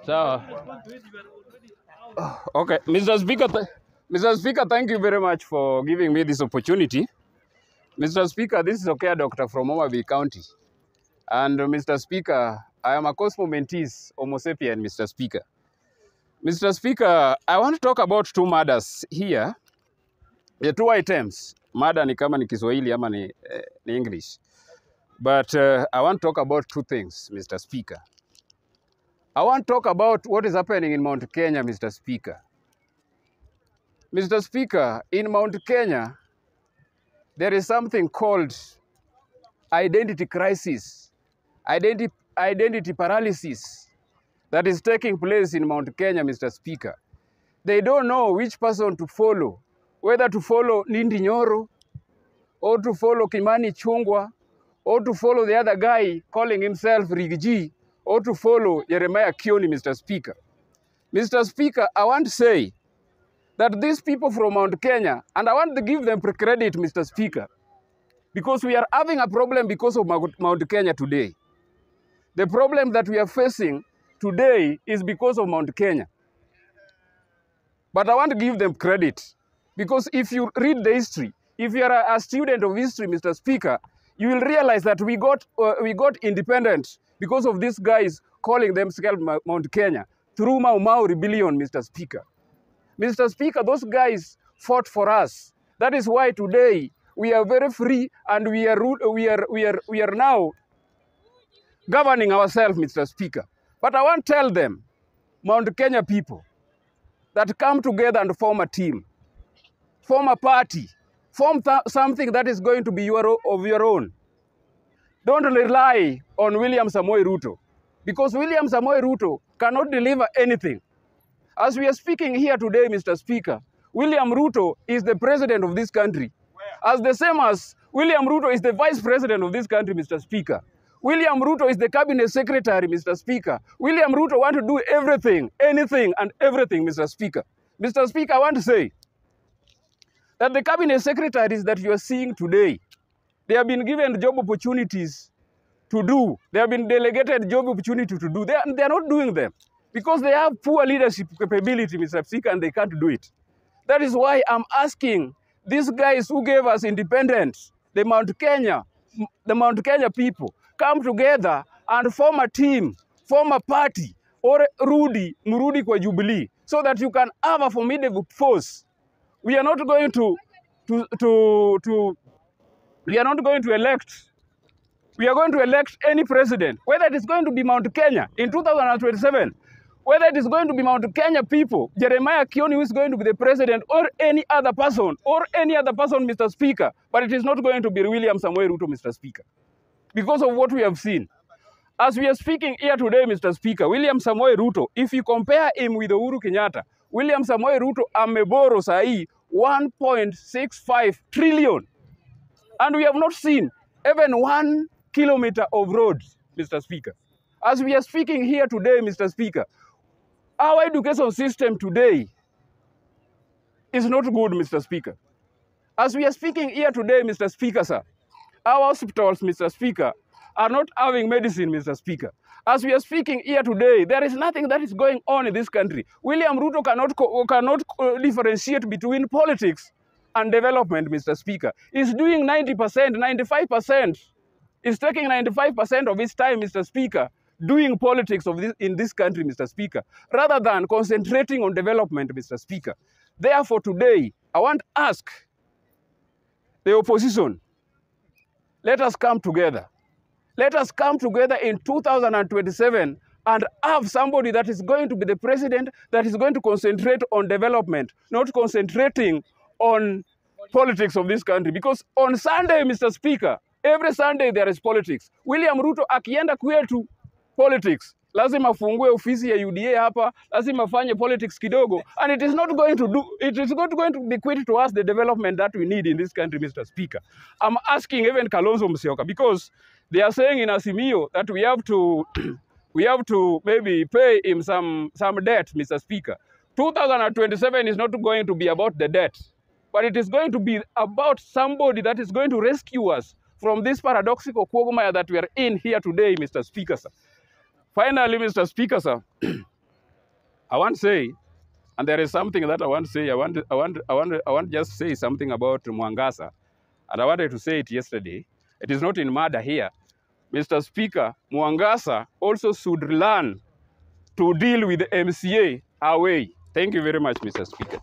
So, okay, Mr. Speaker, thank you very much for giving me this opportunity. Mr. Speaker, this is Okiyo Doctor from Omabay County. And Mr. Speaker, I am a Cosmo Mentis Homo sapien, Mr. Speaker. Mr. Speaker, I want to talk about two matters here. The two items. Mada ni kama ni Kiswahili ama ni English. But I want to talk about two things, Mr. Speaker. I want to talk about what is happening in Mount Kenya, Mr. Speaker. Mr. Speaker, in Mount Kenya, there is something called identity crisis, identity paralysis that is taking place in Mount Kenya, Mr. Speaker. They don't know which person to follow, whether to follow Ndindi Nyoro, or to follow Kimani Chungwa, or to follow the other guy calling himself Rigiji, or to follow Jeremiah Kioni, Mr. Speaker. Mr. Speaker, I want to say that these people from Mount Kenya, and I want to give them credit, Mr. Speaker, because we are having a problem because of Mount Kenya today. The problem that we are facing today is because of Mount Kenya. But I want to give them credit, because if you read the history, if you are a student of history, Mr. Speaker, you will realize that we got independent because of these guys calling themselves Mount Kenya through Mau Mau rebellion, Mr. Speaker. Mr. Speaker, those guys fought for us. That is why today we are very free and we are now governing ourselves, Mr. Speaker. But I want to tell them, Mount Kenya people, that come together and form a team, form a party, form something that is going to be of your own. Don't rely on William Samoei Ruto, because William Samoei Ruto cannot deliver anything. As we are speaking here today, Mr. Speaker, William Ruto is the president of this country. As the same as William Ruto is the vice president of this country, Mr. Speaker. William Ruto is the cabinet secretary, Mr. Speaker. William Ruto wants to do everything, anything and everything, Mr. Speaker. Mr. Speaker, I want to say that the cabinet secretaries that you are seeing today, they have been given job opportunities to do. They have been delegated job opportunity to do. They are not doing them because they have poor leadership capability, Mr. Speaker, and they can't do it. That is why I'm asking these guys who gave us independence, the Mount Kenya people, come together and form a team, form a party, or murudi kwa Jubilee, so that you can have a formidable force. We are not going to elect. We are going to elect any president, whether it is going to be Mount Kenya in 2027, whether it is going to be Mount Kenya people, Jeremiah Kioni who is going to be the president, or any other person, Mr. Speaker, but it is not going to be William Samoei Ruto, Mr. Speaker, because of what we have seen. As we are speaking here today, Mr. Speaker, William Samoei Ruto, if you compare him with Uhuru Kenyatta, William Samoei Ruto ameboro sahi 1.65 trillion. And we have not seen even 1 kilometer of roads, Mr. Speaker. As we are speaking here today, Mr. Speaker, our education system today is not good, Mr. Speaker. As we are speaking here today, Mr. Speaker, sir, our hospitals, Mr. Speaker, are not having medicine, Mr. Speaker. As we are speaking here today, there is nothing that is going on in this country. William Ruto cannot differentiate between politics and development, Mr. Speaker. He's doing 90%, 95%. He's taking 95% of his time, Mr. Speaker, doing politics in this country, Mr. Speaker, rather than concentrating on development, Mr. Speaker. Therefore, today, I want to ask the opposition, let us come together. Let us come together in 2027 and have somebody that is going to be the president that is going to concentrate on development, not concentrating on politics of this country. Because on Sunday, Mr. Speaker, every Sunday there is politics. William Ruto akienda kwetu politics, lazima afungue ofisi ya UDA hapa, lazima afanye politics kidogo, and it is not going to be quit to us the development that we need in this country, Mr. Speaker. I'm asking even Kalonzo Musyoka, because they are saying in Azimio that we have to maybe pay him some debt, Mr. Speaker. 2027 is not going to be about the debt, but it is going to be about somebody that is going to rescue us from this paradoxical quagmire that we are in here today, Mr. Speaker, sir. Finally, Mr. Speaker, sir, I want to say, and there is something that I want to say. I want just say something about Mwangasa, and I wanted to say it yesterday. It is not in murder here. Mr. Speaker, Mwangasa also should learn to deal with the MCA away. Thank you very much, Mr. Speaker.